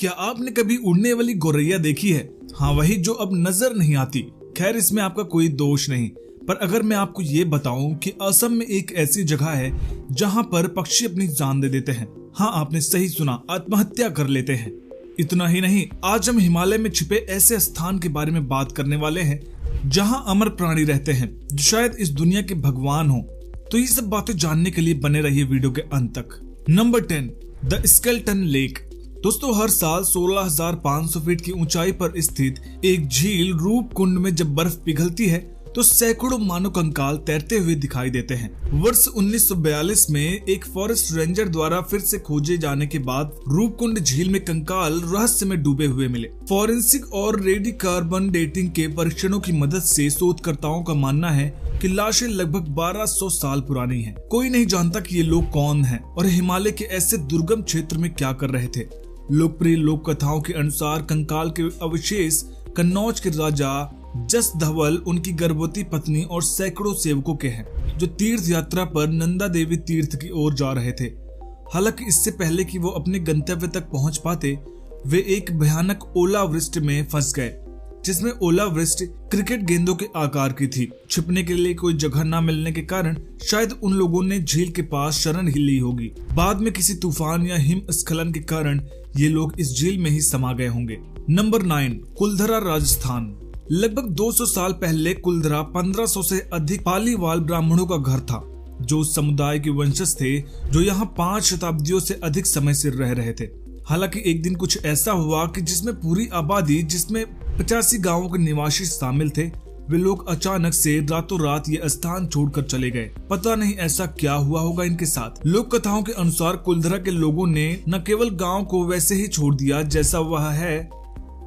क्या आपने कभी उड़ने वाली गौरैया देखी है? हाँ, वही जो अब नजर नहीं आती। खैर, इसमें आपका कोई दोष नहीं, पर अगर मैं आपको ये बताऊं कि असम में एक ऐसी जगह है जहां पर पक्षी अपनी जान दे देते हैं। हाँ, आपने सही सुना, आत्महत्या कर लेते हैं। इतना ही नहीं, आज हम हिमालय में छिपे ऐसे स्थान के बारे में बात करने वाले हैं जहां अमर प्राणी रहते हैं जो शायद इस दुनिया के भगवान हो। तो ये सब बातें जानने के लिए बने रहिए वीडियो के अंत तक। Number 10, the skeleton lake. दोस्तों, हर साल 16,500 फीट की ऊंचाई पर स्थित एक झील रूप कुंड में जब बर्फ पिघलती है तो सैकड़ों मानव कंकाल तैरते हुए दिखाई देते हैं। वर्ष 1942 में एक फॉरेस्ट रेंजर द्वारा फिर से खोजे जाने के बाद रूपकुंड झील में कंकाल रहस्य में डूबे हुए मिले। फॉरेंसिक और रेडी कार्बन डेटिंग के परीक्षणों की मदद से शोधकर्ताओं का मानना है कि लाशें लगभग 1200 साल पुरानी हैं। कोई नहीं जानता कि ये लोग कौन हैं और हिमालय के ऐसे दुर्गम क्षेत्र में क्या कर रहे थे। लोकप्रिय लोक कथाओं के अनुसार कंकाल के अवशेष कन्नौज के राजा जस धवल, उनकी गर्भवती पत्नी और सैकड़ों सेवकों के हैं जो तीर्थ यात्रा पर नंदा देवी तीर्थ की ओर जा रहे थे। हालांकि इससे पहले कि वो अपने गंतव्य तक पहुंच पाते, वे एक भयानक ओलावृष्टि में फंस गए, जिसमें ओलावृष्टि क्रिकेट गेंदों के आकार की थी। छिपने के लिए कोई जगह न मिलने के कारण शायद उन लोगों ने झील के पास शरण ही ली होगी। बाद में किसी तूफान या हिमस्खलन के कारण ये लोग इस झील में ही समा गए होंगे। नंबर 9, कुलधरा, राजस्थान। लगभग 200 साल पहले कुलधरा 1500 से अधिक पालीवाल ब्राह्मणों का घर था, जो उस समुदाय के वंशज थे जो यहाँ 5 शताब्दियों से अधिक समय से रह रहे थे। हालांकि एक दिन कुछ ऐसा हुआ कि जिसमें पूरी आबादी, जिसमें 85 गांवों के निवासी शामिल थे, वे लोग अचानक से रातों रात ये स्थान छोड़कर चले गए। पता नहीं ऐसा क्या हुआ होगा इनके साथ। लोक कथाओं के अनुसार कुलधरा के लोगों ने न केवल गांव को वैसे ही छोड़ दिया जैसा वह है,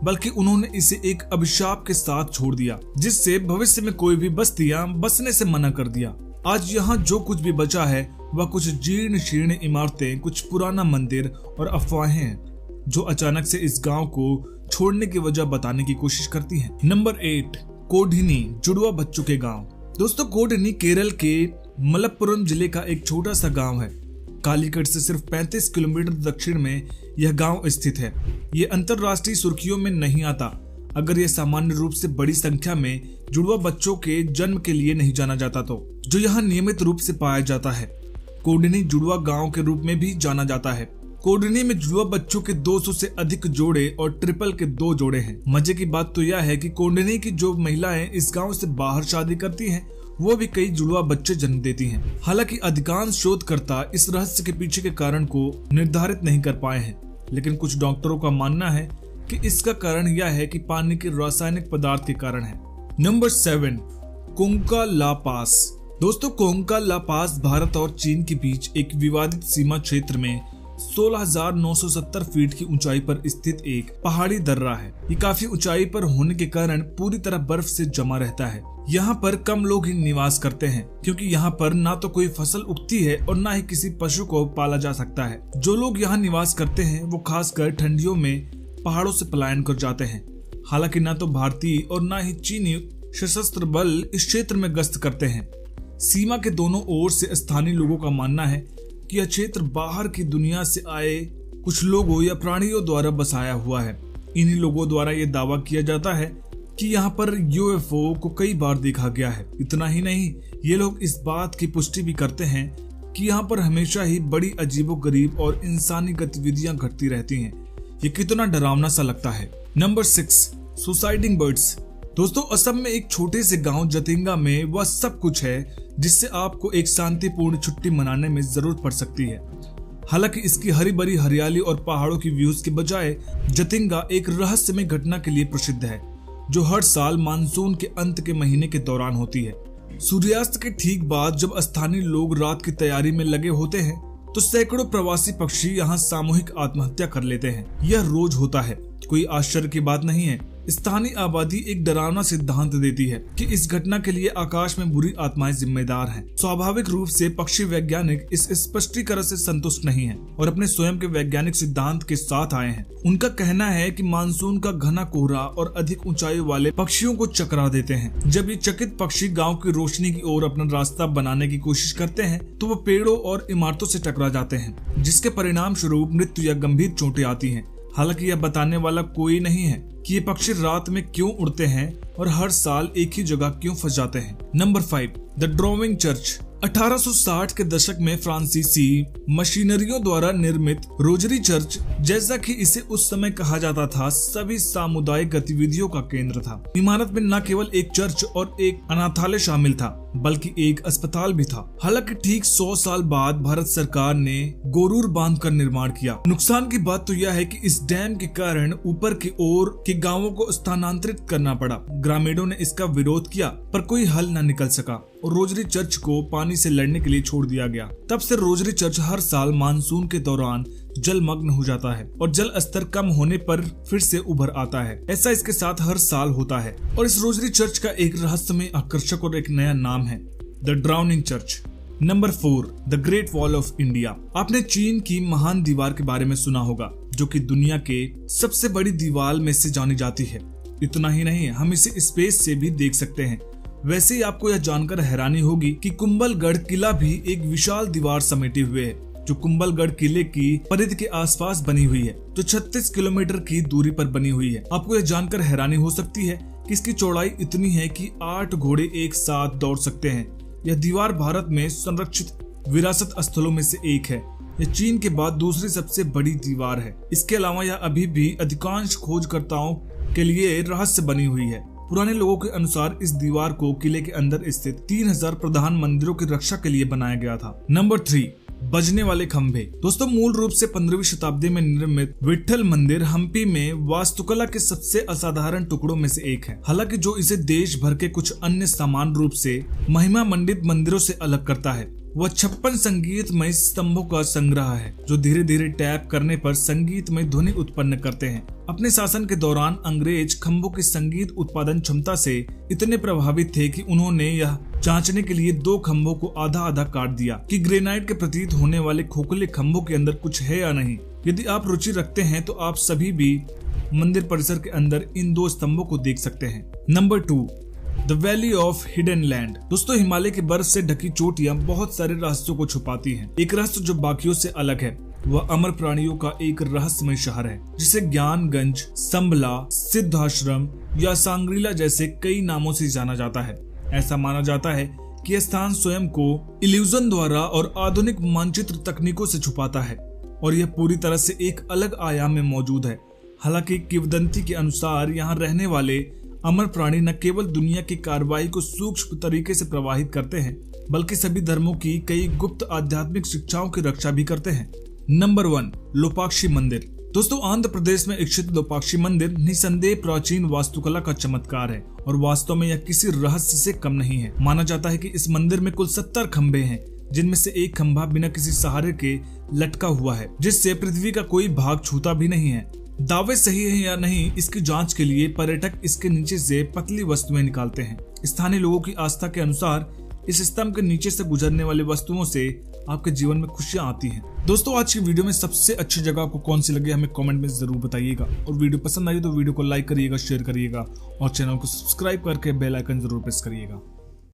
बल्कि उन्होंने इसे एक अभिशाप के साथ छोड़ दिया, जिससे भविष्य में कोई भी बस्तियां बसने से मना कर दिया। आज यहाँ जो कुछ भी बचा है वह कुछ जीर्ण शीर्ण इमारतें, कुछ पुराना मंदिर और अफवाहें हैं जो अचानक से इस गांव को छोड़ने की वजह बताने की कोशिश करती हैं। नंबर 8, कोडिनी, जुड़वा बच्चों के गांव। दोस्तों, कोडिनी केरल के मलप्पुरम जिले का एक छोटा सा गांव है। कालीकट से सिर्फ 35 किलोमीटर दक्षिण में यह गांव स्थित है। ये अंतरराष्ट्रीय सुर्खियों में नहीं आता अगर यह सामान्य रूप से बड़ी संख्या में जुड़वा बच्चों के जन्म के लिए नहीं जाना जाता तो, जो यहाँ नियमित रूप से पाया जाता है। कोडिनी जुड़वा गांव के रूप में भी जाना जाता है। कोडिनी में जुड़वा बच्चों के 200 से अधिक जोड़े और ट्रिपल के 2 जोड़े हैं। मजे की बात तो यह है कि कोडिनी की जो महिलाएं इस गाँव से बाहर शादी करती है वो भी कई जुड़वा बच्चे जन्म देती हैं। हालांकि अधिकांश शोधकर्ता इस रहस्य के पीछे के कारण को निर्धारित नहीं कर पाए हैं, लेकिन कुछ डॉक्टरों का मानना है कि इसका कारण यह है कि पानी के रासायनिक पदार्थ के कारण है। नंबर 7, कोंका ला पास। दोस्तों, कोंका ला पास भारत और चीन के बीच एक विवादित सीमा क्षेत्र में 16,970 फीट की ऊंचाई पर स्थित एक पहाड़ी दर्रा है। ये काफी ऊंचाई पर होने के कारण पूरी तरह बर्फ से जमा रहता है। यहाँ पर कम लोग ही निवास करते हैं, क्योंकि यहाँ पर ना तो कोई फसल उगती है और ना ही किसी पशु को पाला जा सकता है। जो लोग यहाँ निवास करते हैं वो खासकर ठंडियों में पहाड़ों से पलायन कर जाते हैं। हालांकि ना तो भारतीय और ना ही चीनी सशस्त्र बल इस क्षेत्र में गश्त करते हैं। सीमा के दोनों ओर से स्थानीय लोगों का मानना है कि यह क्षेत्र बाहर की दुनिया से आए कुछ लोगों या प्राणियों द्वारा बसाया हुआ है। इन्हीं लोगों द्वारा यह दावा किया जाता है कि यहाँ पर यूएफओ को कई बार देखा गया है। इतना ही नहीं, ये लोग इस बात की पुष्टि भी करते हैं कि यहाँ पर हमेशा ही बड़ी अजीबोगरीब और इंसानी गतिविधियां घटती रहती हैं। ये कितना डरावना सा लगता है। Number 6, suiciding birds. दोस्तों, असम में एक छोटे से गांव जतिंगा में वह सब कुछ है जिससे आपको एक शांतिपूर्ण छुट्टी मनाने में जरूरत पड़ सकती है। हालांकि इसकी हरी भरी हरियाली और पहाड़ों की व्यूज के बजाय जतिंगा एक रहस्यमय घटना के लिए प्रसिद्ध है, जो हर साल मानसून के अंत के महीने के दौरान होती है। सूर्यास्त के ठीक बाद जब स्थानीय लोग रात की तैयारी में लगे होते हैं तो सैकड़ों प्रवासी पक्षी यहाँ सामूहिक आत्महत्या कर लेते हैं। यह रोज होता है, कोई आश्चर्य की बात नहीं है। स्थानीय आबादी एक डरावना सिद्धांत देती है कि इस घटना के लिए आकाश में बुरी आत्माएं जिम्मेदार हैं। स्वाभाविक रूप से पक्षी वैज्ञानिक इस स्पष्टीकरण से संतुष्ट नहीं हैं और अपने स्वयं के वैज्ञानिक सिद्धांत के साथ आए हैं। उनका कहना है कि मानसून का घना कोहरा और अधिक ऊंचाई वाले पक्षियों को चकरा देते हैं। जब ये चकित पक्षी गाँव की रोशनी की ओर अपना रास्ता बनाने की कोशिश करते हैं तो वो पेड़ों और इमारतों से टकरा जाते हैं, जिसके परिणाम स्वरूप मृत्यु या गंभीर चोटें आती हैं। हालांकि यह बताने वाला कोई नहीं है कि ये पक्षी रात में क्यों उड़ते हैं और हर साल एक ही जगह क्यों फंस जाते हैं। Number 5, the ड्रोविंग church. 1860 के दशक में फ्रांसीसी मशीनरियों द्वारा निर्मित रोजरी चर्च, जैसा कि इसे उस समय कहा जाता था, सभी सामुदायिक गतिविधियों का केंद्र था। इमारत में न केवल एक चर्च और एक अनाथालय शामिल था, बल्कि एक अस्पताल भी था। हालांकि ठीक 100 साल बाद भारत सरकार ने गोरूर बांध का निर्माण किया। नुकसान की बात तो यह है कि इस डैम के कारण ऊपर की ओर के गांवों को स्थानांतरित करना पड़ा। ग्रामीणों ने इसका विरोध किया, पर कोई हल न निकल सका और रोजरी चर्च को पानी से लड़ने के लिए छोड़ दिया गया। तब से रोजरी चर्च हर साल मानसून के दौरान जलमग्न हो जाता है और जल स्तर कम होने पर फिर से उभर आता है। ऐसा इसके साथ हर साल होता है और इस रोजरी चर्च का एक रहस्यमय, आकर्षक और एक नया नाम है, the drowning church. Number 4, the great wall of India. आपने चीन की महान दीवार के बारे में सुना होगा, जो कि दुनिया के सबसे बड़ी दीवार में से जानी जाती है। इतना ही नहीं, हम इसे स्पेस से भी देख सकते हैं। वैसे ही आपको यह जानकर हैरानी होगी कि कुंभलगढ़ किला भी एक विशाल दीवार समेटे हुए है, जो कुंभलगढ़ किले की परिधि के आसपास बनी हुई है, जो 36 किलोमीटर की दूरी पर बनी हुई है। आपको यह जानकर हैरानी हो सकती है कि इसकी चौड़ाई इतनी है कि 8 घोड़े एक साथ दौड़ सकते हैं। यह दीवार भारत में संरक्षित विरासत स्थलों में से एक है। यह चीन के बाद दूसरी सबसे बड़ी दीवार है। इसके अलावा यह अभी भी अधिकांश खोजकर्ताओं के लिए रहस्य बनी हुई है। पुराने लोगों के अनुसार इस दीवार को किले के अंदर स्थित 3000 प्रधान मंदिरों की रक्षा के लिए बनाया गया था। नंबर 3, बजने वाले खंभे। दोस्तों, मूल रूप से 15वीं शताब्दी में निर्मित विट्ठल मंदिर हम्पी में वास्तुकला के सबसे असाधारण टुकड़ों में से एक है। हालांकि जो इसे देश भर के कुछ अन्य समान रूप से महिमा मंडित मंदिरों से अलग करता है, वह 56 संगीतमय स्तंभों का संग्रह है, जो धीरे धीरे टैप करने पर संगीतमय ध्वनि उत्पन्न करते हैं। अपने शासन के दौरान अंग्रेज खंभों की संगीत उत्पादन क्षमता से इतने प्रभावित थे कि उन्होंने यह जांचने के लिए 2 खंभों को आधा आधा काट दिया कि ग्रेनाइट के प्रतीत होने वाले खोखले खंभों के अंदर कुछ है या नहीं। यदि आप रुचि रखते हैं तो आप सभी भी मंदिर परिसर के अंदर इन 2 स्तंभों को देख सकते हैं। Number 2, the valley of hidden land. दोस्तों, हिमालय की बर्फ से ढकी चोटियां बहुत सारे रहस्यों को छुपाती हैं। एक रहस्य जो बाकियों से अलग है, वह अमर प्राणियों का एक रहस्यमय शहर है, जिसे ज्ञानगंज, संबला, सिद्धाश्रम या सांग्रीला जैसे कई नामों से जाना जाता है। ऐसा माना जाता है कि यह स्थान स्वयं को इल्यूजन द्वारा और आधुनिक मानचित्र तकनीकों से छुपाता है और यह पूरी तरह से एक अलग आयाम में मौजूद है। हालांकि किंवदंती के अनुसार यहाँ रहने वाले अमर प्राणी न केवल दुनिया की कार्रवाई को सूक्ष्म तरीके से प्रवाहित करते हैं, बल्कि सभी धर्मों की कई गुप्त आध्यात्मिक शिक्षाओं की रक्षा भी करते हैं। नंबर 1, लोपाक्षी मंदिर। दोस्तों, आंध्र प्रदेश में स्थित लोपाक्षी मंदिर निसंदेह प्राचीन वास्तुकला का चमत्कार है और वास्तव में यह किसी रहस्य से कम नहीं है। माना जाता है कि इस मंदिर में कुल 70 खंभे हैं, जिनमें से एक खंभा बिना किसी सहारे के लटका हुआ है, जिससे पृथ्वी का कोई भाग छूता भी नहीं है। दावे सही है या नहीं, इसकी जांच के लिए पर्यटक इसके नीचे से पतली वस्तुएं निकालते हैं। स्थानीय लोगों की आस्था के अनुसार इस स्तंभ के नीचे से गुजरने वाले वस्तुओं से आपके जीवन में खुशियां आती हैं। दोस्तों, आज की वीडियो में सबसे अच्छी जगह आपको कौन सी लगी हमें कमेंट में जरूर बताइएगा और वीडियो पसंद आई तो वीडियो को लाइक करिएगा, शेयर करिएगा और चैनल को सब्सक्राइब करके बेल आइकन जरूर प्रेस करिएगा।